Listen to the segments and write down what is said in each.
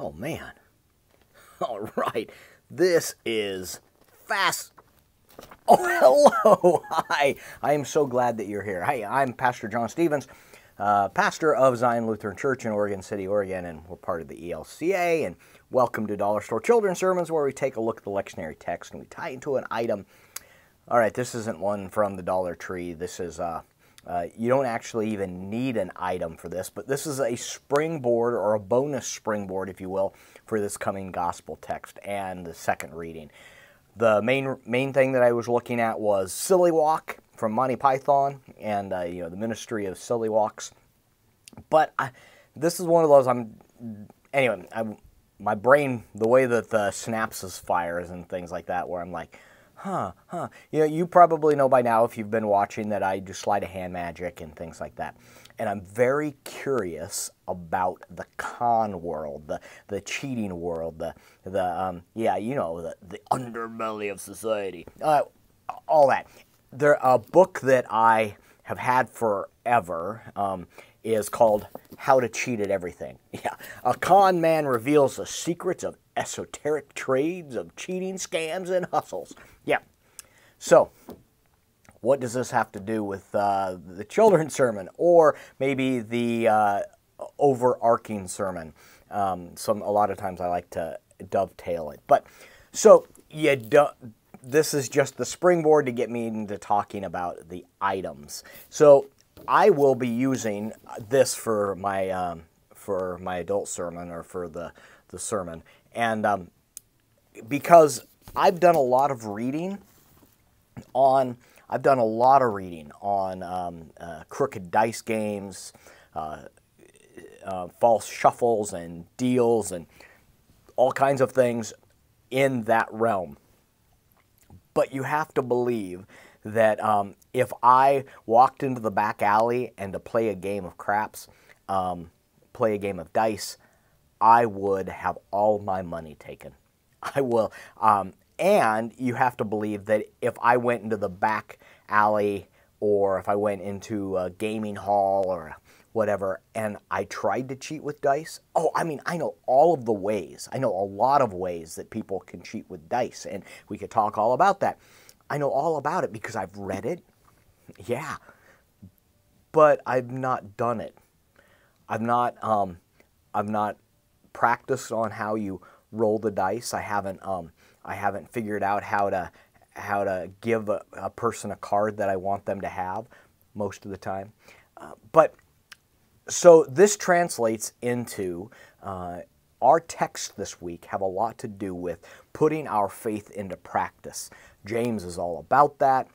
Oh man. All right. This is fast. Oh, hello. Hi. I am so glad that you're here. Hey, I'm Pastor John Stevens, pastor of Zion Lutheran Church in Oregon City, Oregon, and we're part of the ELCA. And welcome to Dollar Store Children's Sermons, where we take a look at the lectionary text and we tie it into an item. All right, this isn't one from the Dollar Tree. This is, you don't actually even need an item for this, but this is a springboard or a bonus springboard, if you will, for this coming gospel text and the second reading. The main thing that I was looking at was Silly Walk from Monty Python and the ministry of Silly Walks. But this is one of those. My brain, the way that the synapses fires and things like that, where I'm like, you probably know by now if you've been watching that I do sleight of hand magic and things like that. And I'm very curious about the con world, the cheating world, the underbelly of society, all that. A book that I have had forever is called How to Cheat at Everything. Yeah, a con man reveals the secrets of esoteric trades of cheating, scams, and hustles. Yeah. So, what does this have to do with the children's sermon, or maybe the overarching sermon? A lot of times I like to dovetail it. But so this is just the springboard to get me into talking about the items. So I will be using this for my adult sermon, or for the sermon, and because I've done a lot of reading on crooked dice games, false shuffles and deals, and all kinds of things in that realm. But you have to believe that if I walked into the back alley and to play a game of craps, play a game of dice, I would have all my money taken. I will. And you have to believe that if I went into the back alley, or if I went into a gaming hall or whatever, and I tried to cheat with dice, I know all of the ways. I know a lot of ways that people can cheat with dice, and we could talk all about that. I know all about it because I've read it. Yeah. But I've not done it. I've not practiced on how you roll the dice. I haven't figured out how to give a person a card that I want them to have most of the time. So this translates into our text this week have a lot to do with putting our faith into practice. James is all about that,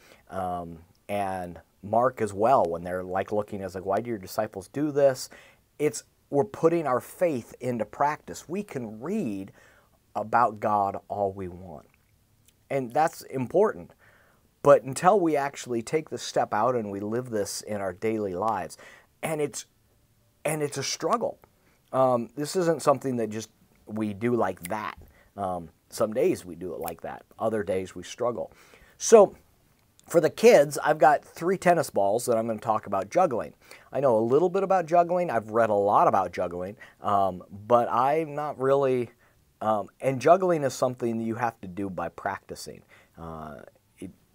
and Mark as well, when they're looking as why do your disciples do this? We're putting our faith into practice. We can read about God all we want, and that's important. But until we actually take the step out and we live this in our daily lives, and it's a struggle. This isn't something that just we do like that. Some days we do it like that. Other days we struggle. So for the kids, I've got 3 tennis balls that I'm going to talk about juggling. I know a little bit about juggling. I've read a lot about juggling, but I'm not really... and juggling is something that you have to do by practicing.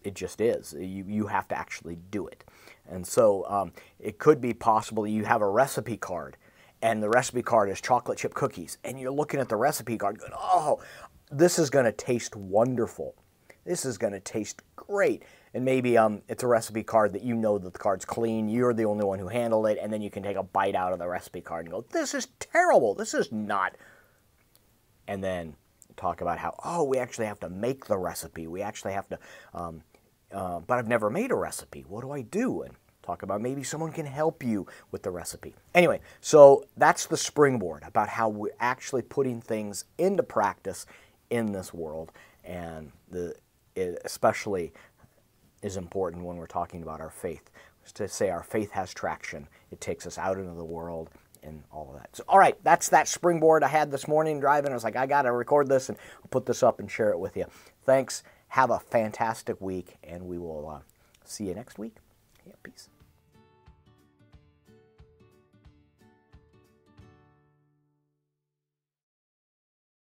It just is. You have to actually do it. And so it could be possible you have a recipe card, and the recipe card is chocolate chip cookies, and you're looking at the recipe card going, oh, this is going to taste wonderful. This is going to taste great. And maybe it's a recipe card that you know that the card's clean, you're the only one who handled it, and then you can take a bite out of the recipe card and go, this is terrible, this is not. And then talk about how, we actually have to make the recipe. We actually have to, but I've never made a recipe. What do I do? And talk about maybe someone can help you with the recipe. Anyway, so that's the springboard about how we're actually putting things into practice in this world. And it especially is important when we're talking about our faith. To say our faith has traction. It takes us out into the world and all of that. So, all right, that's that springboard I had this morning driving. I was like, I got to record this and I'll put this up and share it with you. Thanks. Have a fantastic week, and we will see you next week. Yeah, peace.